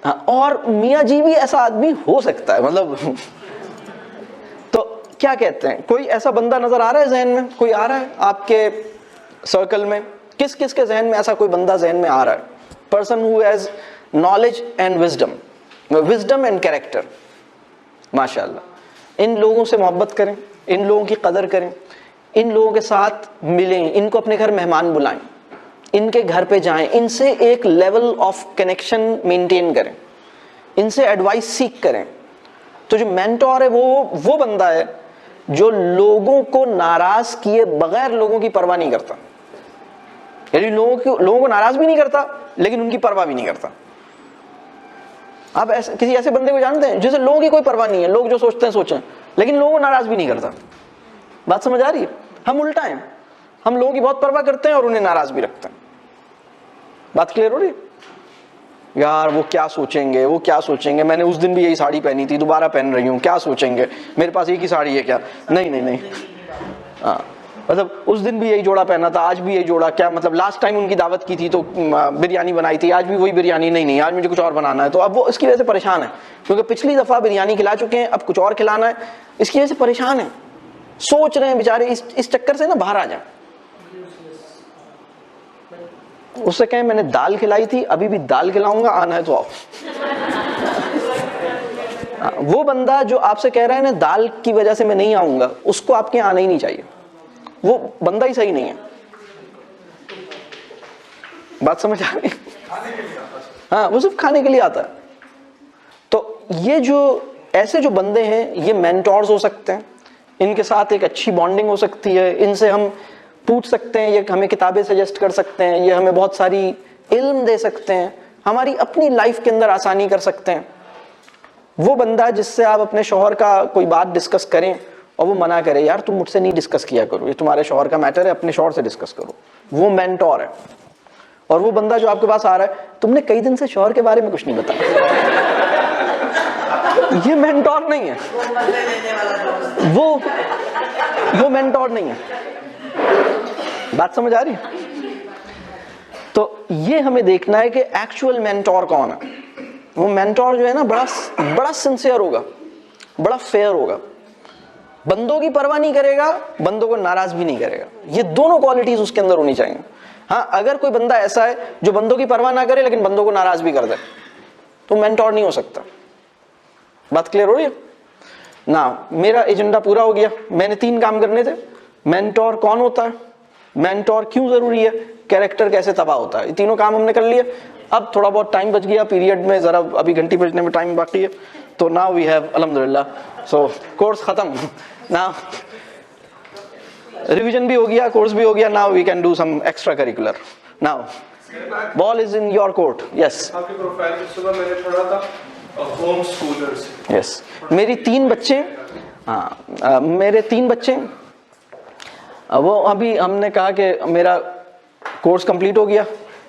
हाँ, और मियाँ जी भी ऐसा आदमी हो सकता है। मतलब तो क्या कहते हैं, कोई ऐसा बंदा नजर आ रहा है जहन में? कोई आ रहा है आपके सर्कल में? किस किस के जहन में ऐसा कोई बंदा जहन में आ रहा है? Person who has knowledge and wisdom and character. माशाल्लाह, इन लोगों से मोहब्बत करें, इन लोगों की कदर करें, इन लोगों के साथ मिलें, इनको अपने घर मेहमान बुलाएं, इनके घर पे जाएं, इनसे एक लेवल ऑफ कनेक्शन मेंटेन करें, इनसे एडवाइस सीख करें। तो जो मेंटोर है वो बंदा है जो लोगों को नाराज किए बगैर लोगों की परवाह नहीं करता, यानी लोगों को नाराज भी नहीं करता लेकिन उनकी परवाह भी नहीं करता। आप किसी ऐसे बंदे को जानते हैं जिसे लोगों की कोई परवाह नहीं है, लोग जो सोचते हैं सोचें, लेकिन लोगों को नाराज भी नहीं करता? बात समझ आ रही है? हम उल्टा हैं, हम लोगों की बहुत परवाह करते हैं और उन्हें नाराज भी रखते हैं। बात क्लियर हो रही है? यार वो क्या सोचेंगे, वो क्या सोचेंगे, मैंने उस दिन भी यही साड़ी पहनी थी, दोबारा पहन रही हूँ, क्या सोचेंगे, मेरे पास एक ही साड़ी है क्या? नहीं। हाँ, मतलब उस दिन भी यही जोड़ा पहना था, आज भी यही जोड़ा, क्या मतलब लास्ट टाइम उनकी दावत की थी तो बिरयानी बनाई थी, आज भी वही बिरयानी, नहीं आज मुझे कुछ और बनाना है। तो अब वो इसकी वजह से परेशान है, क्योंकि पिछली दफा बिरयानी खिला चुके हैं, अब कुछ और खिलाना है, इसकी वजह से परेशान है, सोच रहे हैं बेचारे, इस चक्कर से ना बाहर आ जाए। उससे कहें मैंने दाल खिलाई थी, अभी भी दाल खिलाऊंगा, आना है तो आओ। वो बंदा जो आपसे कह रहा है ना दाल की वजह से मैं नहीं आऊंगा, उसको आपके आना ही नहीं चाहिए, वो बंदा ही सही नहीं है। बात समझ आ रही? हाँ, वो सिर्फ खाने के लिए आता है। तो ये जो ऐसे जो बंदे हैं ये मेंटोर्स हो सकते हैं, इनके साथ एक अच्छी बॉन्डिंग हो सकती है, इनसे हम पूछ सकते हैं, ये हमें किताबें सजेस्ट कर सकते हैं, ये हमें बहुत सारी इल्म दे सकते हैं, हमारी अपनी लाइफ के अंदर आसानी कर सकते हैं। वो बंदा जिससे आप अपने शौहर का कोई बात डिस्कस करें और वो मना करे, यार तुम मुझसे नहीं डिस्कस किया करो, ये तुम्हारे शौहर का मैटर है, अपने शौहर से डिस्कस करो, वो मेंटोर है। और वो बंदा जो आपके पास आ रहा है, तुमने कई दिन से शौहर के बारे में कुछ नहीं बताया, ये मेंटोर नहीं है, वो मेंटोर नहीं है। बात समझ आ रही है? तो ये हमें देखना है कि एक्चुअल मेंटोर कौन है। वो मेंटोर जो है ना बड़ा सिंसियर होगा, बड़ा फेयर होगा, बंदों की परवाह नहीं करेगा, बंदों को नाराज भी नहीं करेगा। ये दोनों क्वालिटीज उसके अंदर होनी चाहिए। हाँ, अगर कोई बंदा ऐसा है जो बंदों की परवाह ना करे लेकिन बंदों को नाराज भी कर दे, तो मेंटोर नहीं हो सकता। बात क्लियर हो रही है? ना मेरा एजेंडा पूरा हो गया, मैंने 3 काम करने थे। मेंटोर कौन होता है, मेंटोर क्यों जरूरी है, कैरेक्टर कैसे तबाह होता है, ये तीनों काम हमने कर लिए। अब थोड़ा बहुत टाइम बच गया पीरियड में, जरा अभी घंटी बजने में टाइम बाकी है, तो नाउ वी हैव अल्हम्दुलिल्लाह, सो कोर्स खत्म, ना रिवीजन भी हो गया, कोर्स भी हो गया, now we can do some extracurricular. Now ball is in your court. Yes, आपके प्रोफाइल में सुबह मैंने पढ़ा था होम स्कूलर्स। यस, मेरी 3 बच्चे, हाँ मेरे 3 बच्चे, वो अभी हमने कहा कि मेरा कोर्स कंप्लीट हो गया,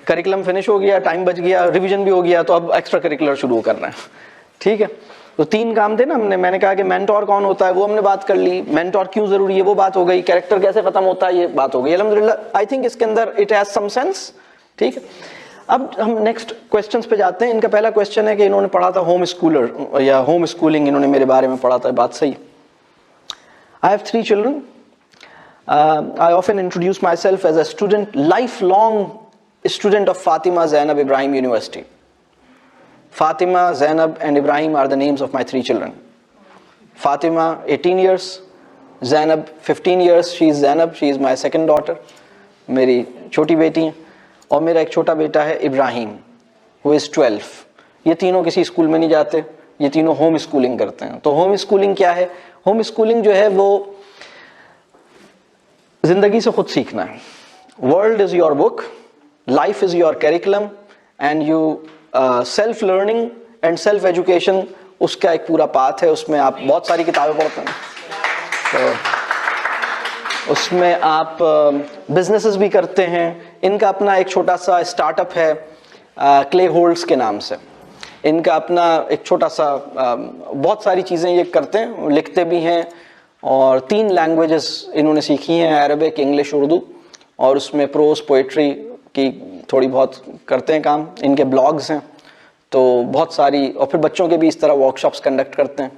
करिकुलम फिनिश हो गया, टाइम बच गया, रिवीजन भी हो गया, तो अब एक्स्ट्रा करिकुलर शुरू करना है। ठीक है, तो 3 काम थे ना मैंने कहा कि मेंटोर कौन होता है वो हमने बात कर ली, मेंटोर क्यों जरूरी है वो बात हो गई, कैरेक्टर कैसे खत्म होता है ये बात हो गई। अल्हम्दुलिल्लाह आई थिंक इसके अंदर इट हैज सम सेंस। ठीक है, अब हम नेक्स्ट क्वेश्चंस पे जाते हैं। इनका पहला क्वेश्चन है कि इन्होंने पढ़ा था होम स्कूलर या होम स्कूलिंग, इन्होंने मेरे बारे में पढ़ा था, बात सही। I have 3 children. I often introduce myself as a student, lifelong student of Fatima Zainab Ibrahim University. Fatima, Zainab and Ibrahim are the names of my 3 children. Fatima 18 years, Zainab 15 years, she is Zainab, she is my second daughter, मेरी छोटी बेटी है, और मेरा एक छोटा बेटा है इब्राहिम, who is 12. ये तीनों किसी स्कूल में नहीं जाते, ये तीनों होम स्कूलिंग करते हैं। तो होम स्कूलिंग क्या है? होम स्कूलिंग जो है वो जिंदगी से खुद सीखना है। World is your book, life is your curriculum, and you self learning and self education उसका एक पूरा पाथ है। उसमें आप बहुत सारी किताबें पढ़ते हैं, तो उसमें आप बिजनेसेस भी करते हैं। इनका अपना एक छोटा सा स्टार्टअप है क्ले होल्ड्स के नाम से, इनका अपना एक छोटा सा बहुत सारी चीज़ें ये करते हैं, लिखते भी हैं, और 3 लैंग्वेजेस इन्होंने सीखी हैं, अरबिक, इंग्लिश, उर्दू, और उसमें प्रोज पोइट्री की थोड़ी बहुत करते हैं काम। इनके ब्लॉग्स हैं, तो बहुत सारी, और फिर बच्चों के भी इस तरह वर्कशॉप्स कंडक्ट करते हैं,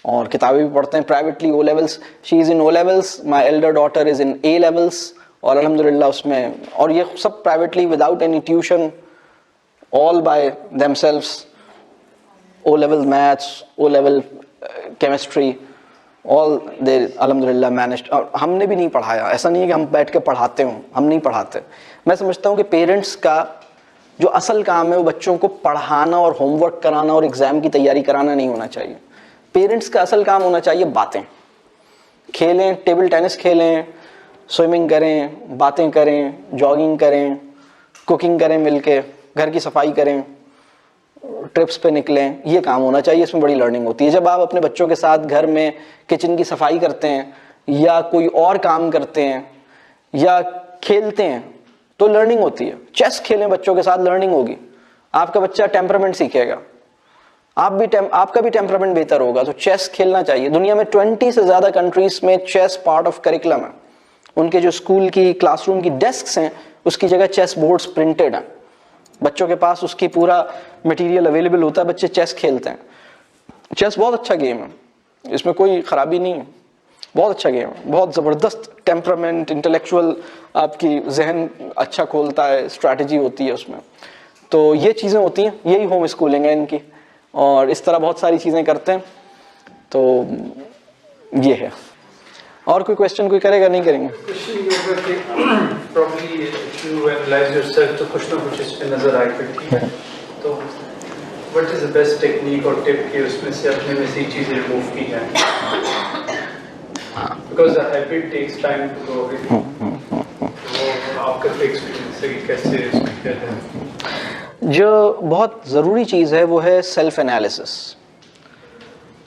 और किताबें भी पढ़ते हैं privately. O levels, she is in O levels, my elder daughter is in A levels, और अल्हम्दुलिल्लाह उसमें, और ये सब privately without any tuition, all by themselves, O level maths, O level chemistry, all they अल्हम्दुलिल्लाह मैनेज्ड। और हमने भी नहीं पढ़ाया, ऐसा नहीं है कि हम बैठ के पढ़ाते हों, हम नहीं पढ़ाते। मैं समझता हूँ कि पेरेंट्स का जो असल काम है वो बच्चों को पढ़ाना और होमवर्क कराना और एग्ज़ाम की तैयारी कराना नहीं होना चाहिए। पेरेंट्स का असल काम होना चाहिए बातें, खेलें, टेबल टेनिस खेलें, स्विमिंग करें, बातें करें, जॉगिंग करें, कुकिंग करें मिलके, घर की सफाई करें, ट्रिप्स पे निकलें, ये काम होना चाहिए। इसमें बड़ी लर्निंग होती है। जब आप अपने बच्चों के साथ घर में किचन की सफाई करते हैं या कोई और काम करते हैं या खेलते हैं तो लर्निंग होती है। चेस खेलें बच्चों के साथ, लर्निंग होगी, आपका बच्चा टेम्परामेंट सीखेगा, आपका भी टेम्परामेंट बेहतर होगा। तो चेस खेलना चाहिए। दुनिया में 20 से ज़्यादा कंट्रीज में चेस पार्ट ऑफ करिकुलम है। उनके जो स्कूल की क्लासरूम की डेस्क हैं उसकी जगह चेस बोर्ड्स प्रिंटेड हैं, बच्चों के पास उसकी पूरा मटेरियल अवेलेबल होता है, बच्चे चेस खेलते हैं। चेस बहुत अच्छा गेम है, इसमें कोई ख़राबी नहीं है, बहुत अच्छा गेम है, बहुत ज़बरदस्त टेम्परामेंट, इंटेलेक्चुअल आपकी जहन अच्छा खोलता है, स्ट्रैटेजी होती है उसमें। तो ये चीज़ें होती हैं, यही होम स्कूलिंग है इनकी, और इस तरह बहुत सारी चीज़ें करते हैं। तो ये है। और कोई क्वेश्चन कोई करेगा? नहीं करेंगे? Probably if you analyze yourself तो कुछ ना कुछ इस पे नजर आए फिर, ठीक है? तो what is the best technique और tip कि उसमें से अपने में से चीजें रिमूव की जाए? Because a habit takes time to grow with. तो आपका एक्सपीरियंस है कि कैसे इसमें क्या है? जो बहुत ज़रूरी चीज़ है वो है सेल्फ एनालिसिस।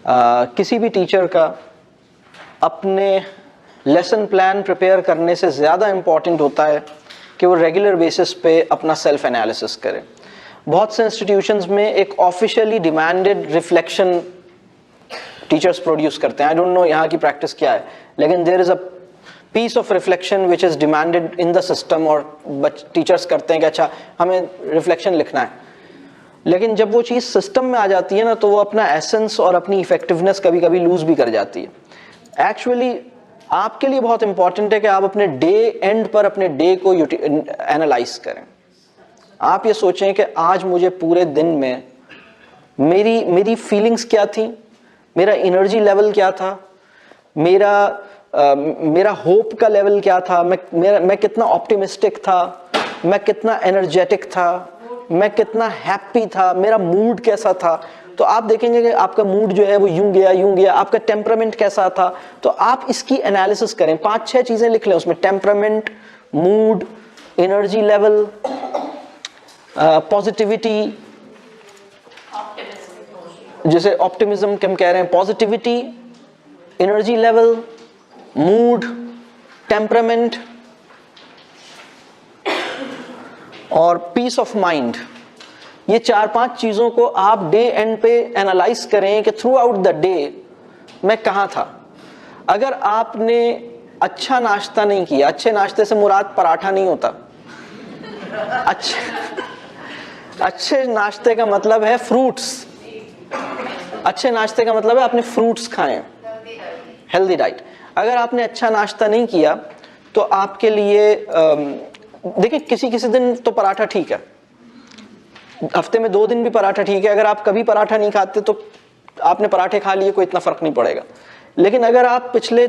किसी भी टीचर का अपने लेसन प्लान प्रिपेयर करने से ज़्यादा इम्पॉर्टेंट होता है कि वो रेगुलर बेसिस पे अपना सेल्फ एनालिसिस करे। बहुत से इंस्टीट्यूशंस में एक officially demanded reflection teachers produce करते हैं। आई डोंट नो यहाँ की प्रैक्टिस क्या है, लेकिन there is a piece of reflection which is demanded in the system, और टीचर्स करते हैं कि अच्छा हमें रिफ्लेक्शन लिखना है। लेकिन जब वो चीज़ सिस्टम में आ जाती है ना, तो वो अपना एसेंस और अपनी इफेक्टिवनेस कभी कभी लूज भी कर जाती है। एक्चुअली आपके लिए बहुत इंपॉर्टेंट है कि आप अपने डे एंड पर अपने डे को एनालाइज करें। आप ये सोचें कि आज मुझे पूरे दिन में मेरी फीलिंग्स क्या थी, मेरा एनर्जी लेवल क्या था, मेरा होप का लेवल क्या था, मैं कितना ऑप्टिमिस्टिक था, मैं कितना एनर्जेटिक था, मैं कितना हैप्पी था, मेरा मूड कैसा था। तो आप देखेंगे कि आपका मूड जो है वो यूं गया, आपका टेम्परामेंट कैसा था। तो आप इसकी एनालिसिस करें, 5-6 चीजें लिख लें उसमें, temperament, mood, energy level, positivity, जैसे ऑप्टिमिज्म हम कह रहे हैं, positivity, energy level, mood, temperament और पीस ऑफ माइंड। ये 4-5 चीजों को आप डे एंड पे एनालाइज करें कि थ्रू आउट द डे मैं कहां था। अगर आपने अच्छा नाश्ता नहीं किया, अच्छे नाश्ते से मुराद पराठा नहीं होता, अच्छे नाश्ते का मतलब है फ्रूट्स, अच्छे नाश्ते का मतलब है आपने फ्रूट्स खाएं, हेल्दी डाइट। अगर आपने अच्छा नाश्ता नहीं किया तो आपके लिए देखिए किसी दिन तो पराठा ठीक है, हफ्ते में 2 दिन भी पराठा ठीक है। अगर आप कभी पराठा नहीं खाते तो आपने पराठे खा लिए, कोई इतना फर्क नहीं पड़ेगा। लेकिन अगर आप पिछले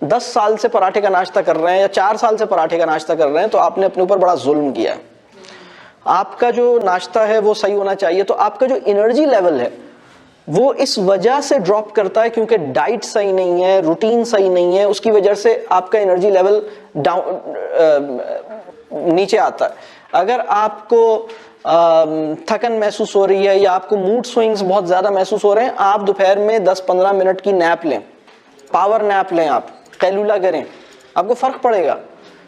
10 साल से पराठे का नाश्ता कर रहे हैं या 4 साल से पराठे का नाश्ता कर रहे हैं तो आपने अपने ऊपर बड़ा जुल्म किया है। आपका जो नाश्ता है वो सही होना चाहिए। तो आपका जो एनर्जी लेवल है वो इस वजह से ड्रॉप करता है क्योंकि डाइट सही नहीं है, रूटीन सही नहीं है, उसकी वजह से आपका एनर्जी लेवल नीचे आता है। अगर आपको थकन महसूस हो रही है या आपको मूड स्विंग्स बहुत ज्यादा महसूस हो रहे हैं, आप दोपहर में 10-15 मिनट की नैप लें, पावर नैप लें, आप कैलुला करें, आपको फर्क पड़ेगा।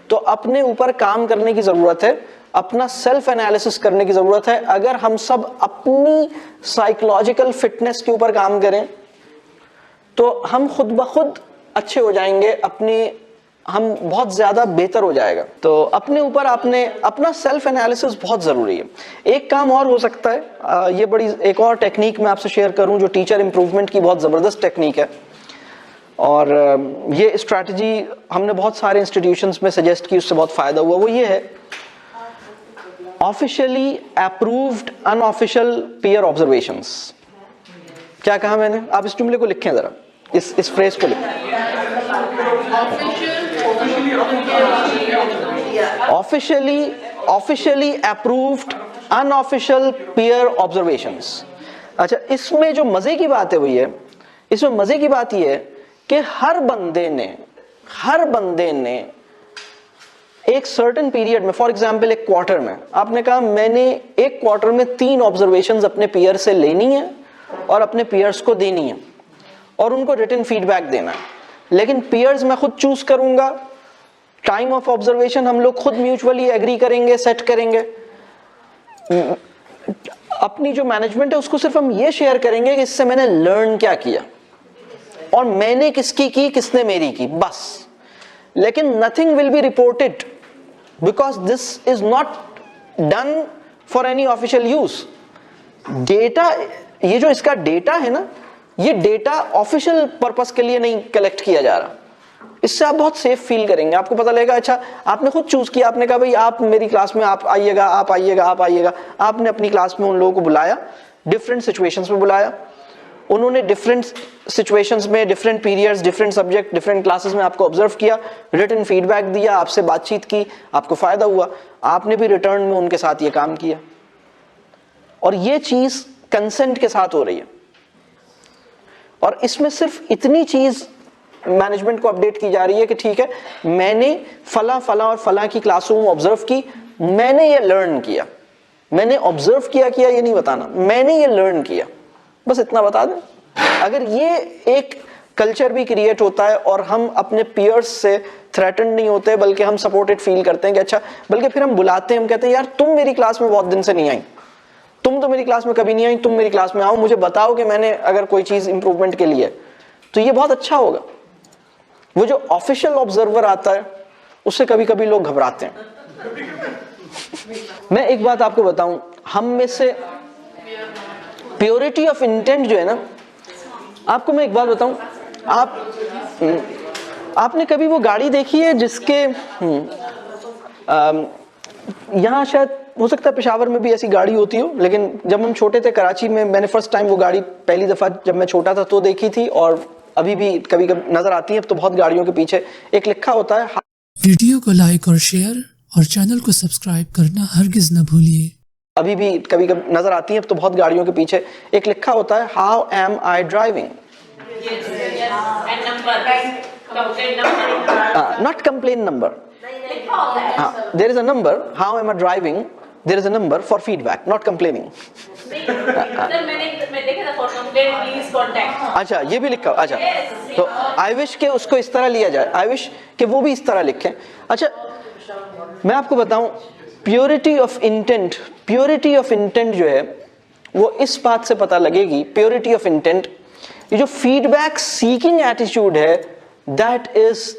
तो अपने ऊपर काम करने की जरूरत है, अपना सेल्फ एनालिसिस करने की जरूरत है। अगर हम सब अपनी साइकोलॉजिकल फिटनेस के ऊपर काम करें तो हम खुद ब खुद अच्छे हो जाएंगे, हम बहुत ज्यादा बेहतर हो जाएगा। तो अपने ऊपर आपने अपना सेल्फ एनालिसिस बहुत जरूरी है। एक काम और हो सकता है, ये बड़ी एक और टेक्निक मैं आपसे शेयर करूं जो टीचर इंप्रूवमेंट की बहुत जबरदस्त टेक्निक है, और ये स्ट्रैटेजी हमने बहुत सारे इंस्टीट्यूशंस में सजेस्ट की, उससे बहुत फायदा हुआ। वो ये है, officially approved unofficial peer observations. क्या कहा मैंने? आप इस जुमले को लिखें जरा, इस फ्रेज को लिखें, officially approved unofficial peer observations. अच्छा, इसमें जो मजे की बात है वो ये, इसमें मजे की बात ये है कि हर बंदे ने एक सर्टेन पीरियड में, फॉर एग्जांपल एक क्वार्टर में, आपने कहा मैंने एक क्वार्टर में 3 ऑब्जर्वेशंस अपने पीयर से लेनी है और अपने पीयर्स को देनी है और उनको रिटन फीडबैक देना है। लेकिन पीयर्स मैं खुद चूज करूंगा, टाइम ऑफ ऑब्जर्वेशन हम लोग खुद म्यूचुअली एग्री करेंगे, सेट करेंगे। अपनी जो मैनेजमेंट है उसको सिर्फ हम ये शेयर करेंगे कि इससे मैंने लर्न क्या किया और मैंने किसकी की, किसने मेरी की, बस। लेकिन nothing will be reported because this is not done for any official use. Data, ये जो इसका डेटा है ना, ये डेटा ऑफिशियल पर्पस के लिए नहीं कलेक्ट किया जा रहा। इससे आप बहुत सेफ फील करेंगे, आपको पता लगेगा अच्छा आपने खुद चूज किया, आपने कहा भाई आप मेरी क्लास में आप आइएगा, आप आइएगा, आप आइएगा। आपने अपनी क्लास में उन लोगों को बुलाया, डिफरेंट सिचुएशंस में बुलाया, उन्होंने डिफरेंट सिचुएशंस में, different periods, different subject, different classes में आपको ऑब्जर्व किया, रिटन फीडबैक दिया, आपसे बातचीत की, आपको फायदा हुआ, आपने भी रिटर्न में उनके साथ ये काम किया। और ये चीज कंसेंट के साथ हो रही है। और इसमें सिर्फ इतनी चीज मैनेजमेंट को अपडेट की जा रही है कि ठीक है, मैंने फला और फला की क्लासों में ऑब्जर्व की, मैंने ये लर्न किया, मैंने ऑब्जर्व किया ये नहीं बताना, मैंने ये लर्न किया, बस इतना बता दें। अगर ये एक कल्चर भी क्रिएट होता है और हम अपने पीयर्स से थ्रेटन नहीं होते बल्कि हम सपोर्टेड फील करते हैं कि अच्छा, बल्कि फिर हम बुलाते हैं, हम कहते हैं यार तुम मेरी क्लास में बहुत दिन से नहीं आई, तुम तो मेरी क्लास में कभी नहीं आई, तुम मेरी क्लास में आओ, मुझे बताओ कि मैंने अगर कोई चीज इंप्रूवमेंट के लिए, तो ये बहुत अच्छा होगा। वो जो ऑफिशियल ऑब्जर्वर आता है उससे कभी कभी लोग घबराते हैं। मैं एक बात आपको बताऊं, हम में से प्योरिटी ऑफ इंटेंट जो है ना, आपको मैं एक बात बताऊं, आपने कभी वो गाड़ी देखी है जिसके यहाँ शायद हो सकता है पेशावर में भी ऐसी गाड़ी होती हो, लेकिन जब हम छोटे थे कराची में, मैंने फर्स्ट टाइम वो गाड़ी पहली दफ़ा जब मैं छोटा था तो देखी थी, और अभी भी कभी कभी नज़र आती है। अब तो बहुत गाड़ियों के पीछे एक लिखा होता है, वीडियो को लाइक और शेयर और चैनल को सब्सक्राइब करना हरगिज न भूलिए। अभी भी कभी कभी नज़र आती है। अब तो बहुत गाड़ियों के पीछे एक लिखा होता है, how am I driving, not complain number. There is a number, how am I driving, there is a number for feedback, not complaining. अच्छा, ये भी लिखा। अच्छा, तो आई विश के उसको इस तरह लिया जाए, आई विश कि वो भी इस तरह लिखें। अच्छा, मैं आपको बताऊं, purity of intent, purity of intent जो है वो इस बात से पता लगेगी, प्योरिटी ऑफ इंटेंट, ये जो फीडबैक सीकिंग एटीट्यूड है, that is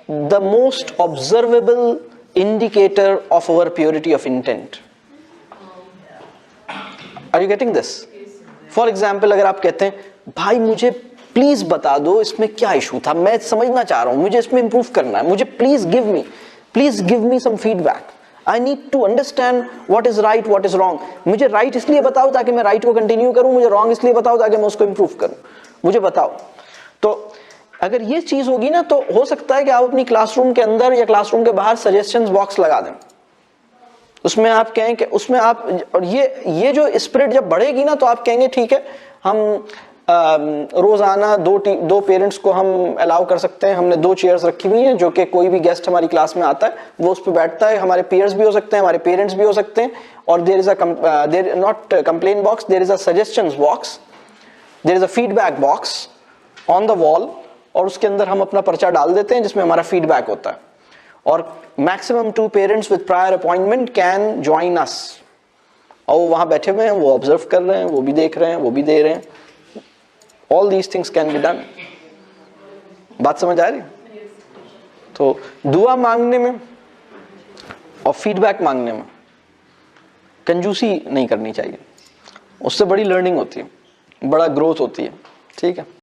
the most observable indicator of our purity of intent. Are you getting this? For example, अगर आप कहते हैं भाई मुझे प्लीज बता दो इसमें क्या इशू था, मैं समझना चाह रहा हूं, मुझे इसमें इंप्रूव करना है, मुझे please give me some feedback, I need to understand what is right what is wrong, मुझे राइट इसलिए बताओ ताकि मैं राइट को कंटिन्यू करूं, मुझे रॉन्ग इसलिए बताओ ताकि मैं उसको इंप्रूव करूं, मुझे बताओ। तो अगर ये चीज होगी ना, तो हो सकता है कि आप अपनी क्लासरूम के अंदर या क्लासरूम के बाहर सजेशंस बॉक्स लगा दें, उसमें आप कहें कि उसमें आप, और ये जो स्पिरिट जब बढ़ेगी ना, तो आप कहेंगे ठीक है, हम रोजाना दो पेरेंट्स को हम अलाउ कर सकते हैं, हमने 2 चेयर्स रखी हुई हैं, जो कि कोई भी गेस्ट हमारी क्लास में आता है वो उस पर बैठता है, हमारे पीयर्स भी हो सकते हैं, हमारे पेरेंट्स भी हो सकते हैं, और there is not complain box, there is a suggestions box, there is a feedback box on the wall, और उसके अंदर हम अपना पर्चा डाल देते हैं जिसमें हमारा फीडबैक होता है, और maximum 2 parents with prior appointment can join us, और वो वहां बैठे हुए हैं, वो ऑब्जर्व कर रहे हैं, वो भी देख रहे हैं, वो भी दे रहे हैं। All these things can be done. बात समझ आ रही? तो दुआ मांगने में और फीडबैक मांगने में कंजूसी नहीं करनी चाहिए, उससे बड़ी लर्निंग होती है, बड़ा ग्रोथ होती है। ठीक है।